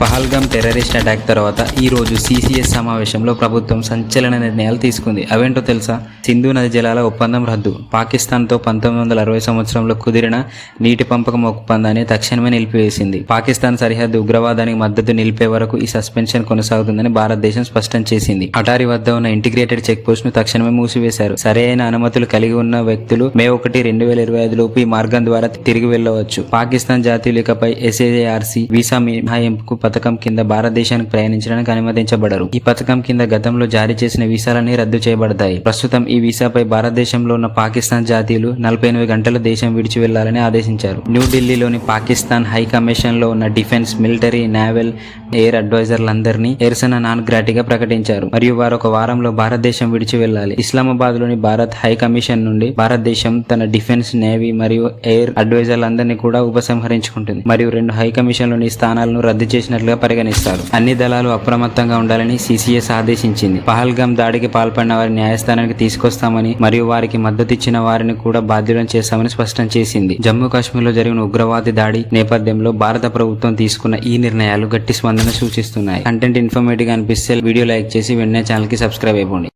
Pahalgam terrorist attack తర్వాత ఈ రోజు సిసిఎస్ సమావేశంలో ప్రభుత్వం సంచలన నిర్ణయాలు తీసుకుంది. అవేంటో తెలుసా? సింధు నది జలాల ఒప్పందం రద్దు, పాకిస్తాన్తో 1960 సంవత్సరంలో కుదిరిన నీటి పంపకం ఒప్పందాన్ని తక్షణమే నిలిపివేసింది. పాకిస్తాన్ సరిహద్దు ఉగ్రవాదానికి మద్దతు నిలిపే వరకు ఈ సస్పెన్షన్ కొనసాగుతుందని భారతదేశం స్పష్టం చేసింది. అటారీ వద్ద ఉన్న ఇంటిగ్రేటెడ్ చెక్ పోస్ట్ ను తక్షణమే మూసివేశారు. సరైన అనుమతులు కలిగి ఉన్న వ్యక్తులు మే 1, 2025 లోపు ఈ మార్గం ద్వారా తిరిగి వెళ్లవచ్చు. పాకిస్తాన్ జాతీయులు ఇకపై ఎస్ఏఆర్సీ వీసా మినహాయింపు పథకం కింద భారతదేశానికి ప్రయాణించడానికి అనుమతించబడరు. ఈ పథకం కింద గతంలో జారీ చేసిన వీసాలన్నీ రద్దు చేయబడతాయి. ప్రస్తుతం ఈ వీసాపై భారతదేశంలో ఉన్న పాకిస్తాన్ జాతీయులు 48 గంటల దేశం విడిచి వెళ్లాలని ఆదేశించారు. న్యూఢిల్లీలోని పాకిస్తాన్ హై కమిషన్ లో ఉన్న డిఫెన్స్, మిలిటరీ, నేవల్, ఎయిర్ అడ్వైజర్లందరినీ ఎర్సన నాన్ గ్రాటిగా ప్రకటించారు మరియు వారు ఒక వారంలో భారతదేశం విడిచి వెళ్లాలి. ఇస్లామాబాద్ లోని భారత్ హై కమిషన్ నుండి భారతదేశం తన డిఫెన్స్, నేవీ మరియు ఎయిర్ అడ్వైజర్లందరినీ కూడా ఉపసంహరించుకుంటుంది మరియు 2 హై కమిషన్లోని స్థానాలను రద్దు చేసినట్లుగా పరిగణిస్తారు. అన్ని దళాలు అప్రమత్తంగా ఉండాలని సిసిఎస్ ఆదేశించింది. పహల్గామ్ దాడికి పాల్పడిన వారిని న్యాయస్థానానికి తీసుకొస్తామని మరియు వారికి మద్దతిచ్చిన వారిని కూడా బాధ్యులను చేస్తామని స్పష్టం చేసింది. జమ్మూ కాశ్మీర్ లో జరిగిన ఉగ్రవాది దాడి నేపథ్యంలో భారత ప్రభుత్వం తీసుకున్న ఈ నిర్ణయాలు గట్టి స్పందన సూచిస్తున్నాయి. కంటెంట్ ఇన్ఫర్మేటివ్ గా అనిపిస్తే వీడియో లైక్ చేసి వెంటనే ఛానల్ కి సబ్స్క్రైబ్ అయిపోండి.